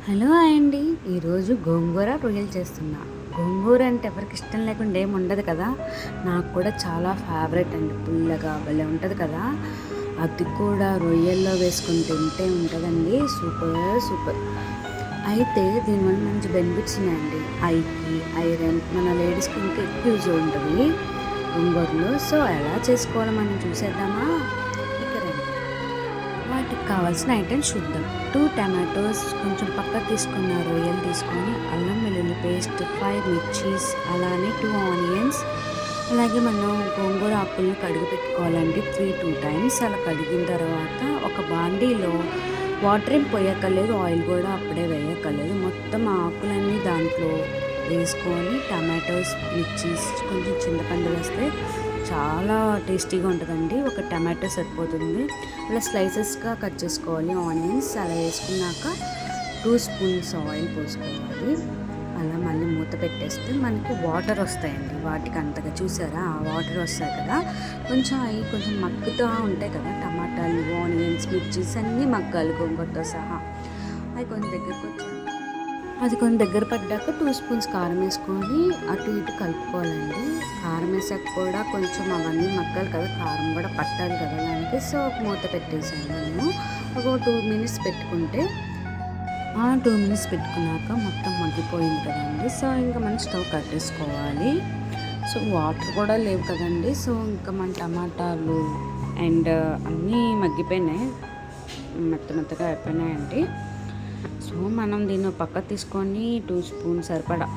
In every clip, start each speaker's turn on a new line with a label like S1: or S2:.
S1: Hello అండి. ఈరోజు గోంగూర రొయ్యలు చేస్తున్నా. గోంగూర అంటే ఎవరికి ఇష్టం లేకుండా ఏమి ఉండదు కదా. నాకు కూడా చాలా ఫేవరెట్ అండి. పుల్లగా భలే ఉంటుంది కదా. అది కూడా రొయ్యల్లో వేసుకొని తింటే ఉంటుందండి సూపర్ సూపర్. అయితే దీనివల్ల మంచి బెనిఫిట్స్ ఉన్నాయండి. ఐకి, ఐరన్, మన లేడీస్కి ఇంకా ఎక్కువ యూజ్ ఉంటుంది గోంగూరలో. సో ఎలా చేసుకోవాలో మనం చూసేద్దామా. వాటికి కావాల్సిన ఐటమ్స్ చూద్దాం. 2 టమాటోస్, కొంచెం పక్కకు తీసుకున్న రొయ్యలు తీసుకొని, అల్లం వెల్లుల్లి పేస్ట్, 5 మిర్చీస్, అలానే 2 ఆనియన్స్, అలాగే మనం గోంగూర ఆకులను కడిగి పెట్టుకోవాలండి 2 టైమ్స్. అలా కడిగిన తర్వాత ఒక బాండీలో వాటర్ ఏం పోయక్కర్లేదు, ఆయిల్ కూడా అప్పుడే వేయక్కర్లేదు. మొత్తం ఆకులన్నీ దాంట్లో వేసుకొని టమాటోస్, మిర్చీస్, కొంచెం చింతపండు వేస్తే చాలా టేస్టీగా ఉంటుందండి. ఒక టమాటో సరిపోతుంది. అలా స్లైసెస్గా కట్ చేసుకోవాలి ఆనియన్స్. అలా వేసుకున్నాక 2 స్పూన్స్ ఆయిల్ పోసుకోవాలి. అలా మళ్ళీ మూత పెట్టేస్తే మనకి వాటర్ వస్తాయండి. వాటికి అంతగా చూసారా, ఆ వాటర్ వస్తాయి కదా, కొంచెం అవి కొంచెం మగ్గుతూ ఉంటాయి కదా. టమాటాలు, ఆనియన్స్, మిర్చీస్ అన్నీ మగ్గాలి గోంగూరతో సహా. అవి కొంచెం దగ్గరకు వచ్చాయి. అది కొంచెం దగ్గర పడ్డాక 2 స్పూన్స్ కారం వేసుకొని అటు ఇటు కలుపుకోవాలండి. కారం వేసాక కూడా కొంచెం అవన్నీ మగ్గాలి కదా, కారం కూడా పట్టాలి కదా దానికి. సో ఒక మూత పెట్టేసాను నేను. ఒక 2 మినిట్స్ పెట్టుకుంటే, ఆ 2 మినిట్స్ పెట్టుకున్నాక మొత్తం మగ్గిపోయింది కదండి. సో ఇంకా మనం స్టవ్ కట్టేసుకోవాలి. సో వాటర్ కూడా లేవు కదండి. సో ఇంకా మన టమాటాలు అండ్ అన్నీ మగ్గిపోయినాయి, మెత్తగా అయిపోయినాయండి. సో మనం దీన్ని పక్క తీసుకొని 2 స్పూన్స్ సరిపడా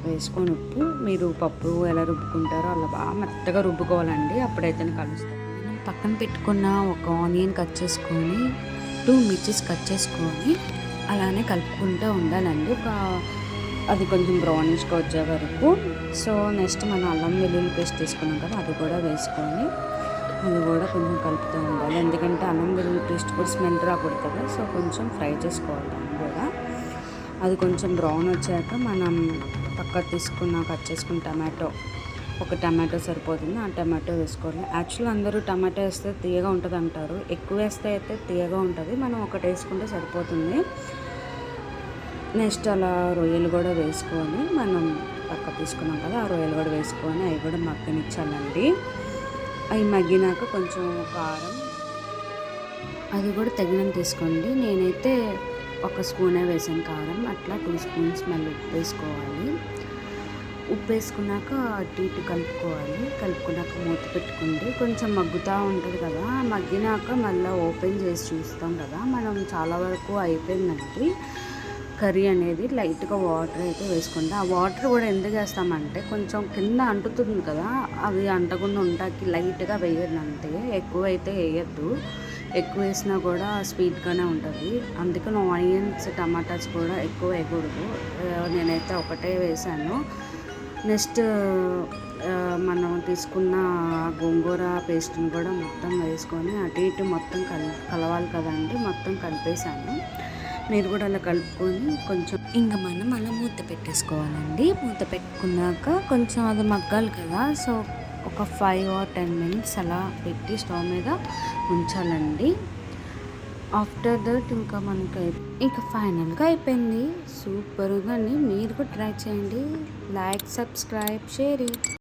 S1: వేసుకొని ఉప్పు, మీరు పప్పు ఎలా రుబ్బుకుంటారో అలా బాగా మెత్తగా రుబ్బుకోవాలండి, అప్పుడైతే కలుస్తాం. మనం పక్కన పెట్టుకున్న ఒక ఆనియన్ కట్ చేసుకొని, 2 మిర్చీస్ కట్ చేసుకొని అలానే కలుపుకుంటూ ఉండాలండి. అది కొంచెం బ్రౌనిష్గా వచ్చే వరకు. సో నెక్స్ట్ మనం అల్లం వెల్లుల్లి పేస్ట్ తీసుకున్నాం కదా, అది కూడా వేసుకొని అది కూడా కొంచెం కలుపుతూ ఉండాలి. ఎందుకంటే అల్లం వెల్లుల్లి పేస్ట్ కూడా స్మెల్ రాకూడదు కదా. సో కొంచెం ఫ్రై చేసుకోవాలి దాన్ని కూడా. అది కొంచెం బ్రౌన్ వచ్చాక మనం కట్ చేసుకున్న టమాటో, ఒక టమాటో సరిపోతుంది, ఆ టమాటో వేసుకోవాలి. యాక్చువల్గా అందరూ టమాటో వేస్తే తీయగా ఉంటుంది అంటారు. ఎక్కువ వేస్తే అయితే తీయగా ఉంటుంది, మనం ఒకటి వేసుకుంటే సరిపోతుంది. నెక్స్ట్ అలా రొయ్యలు కూడా వేసుకొని, మనం తీసుకున్నాం కదా, ఆ రొయ్యలు కూడా వేసుకొని అవి కూడా మగ్గనిచ్చాలండి. అవి మగ్గినాక కొంచెం కారం, అది కూడా తగినంత తీసుకోండి. నేనైతే 1 స్పూనే వేసాను కారం. అట్లా 2 స్పూన్స్ మళ్ళీ ఉప్పు వేసుకోవాలి. ఉప్పు వేసుకున్నాక అటు ఇటు కలుపుకున్నాక మూత పెట్టుకుంటే కొంచెం మగ్గుతూ ఉంటుంది కదా. మగ్గినాక మళ్ళీ ఓపెన్ చేసి చూస్తాం కదా, మనం చాలా వరకు అయిపోయిందండి కర్రీ అనేది. లైట్గా వాటర్ అయితే వేసుకోండి. ఆ వాటర్ కూడా ఎందుకు వేస్తామంటే కొంచెం కింద అంటుతుంది కదా, అవి అంటకుండా ఉంటాకి లైట్గా వేయండి అంతే, ఎక్కువ అయితే వేయద్దు. ఎక్కువ వేసినా కూడా స్వీట్గానే ఉంటుంది. అందుకని ఆనియన్స్, టమాటాస్ కూడా ఎక్కువ వేయకూడదు. నేనైతే ఒకటే వేసాను. నెక్స్ట్ మనం తీసుకున్న గోంగూర పేస్ట్ని కూడా మొత్తం వేసుకొని అటు ఇటు మొత్తం కలవాలి కదండి, మొత్తం కలిపేసాను. మీరు కూడా అలా కలుపుకొని కొంచెం ఇంకా మనం అలా మూత పెట్టేసుకోవాలండి. మూత పెట్టుకున్నాక కొంచెం అది మగ్గాలి కదా. సో ఒక 5 or 10 మినిట్స్ అలా పెట్టి స్టవ్ మీద ఉంచాలండి. ఆఫ్టర్ దట్ ఇంకా మనకి ఇంకా ఫైనల్గా అయిపోయింది. సూపర్గా. మీరు కూడా ట్రై చేయండి. Like, subscribe, share.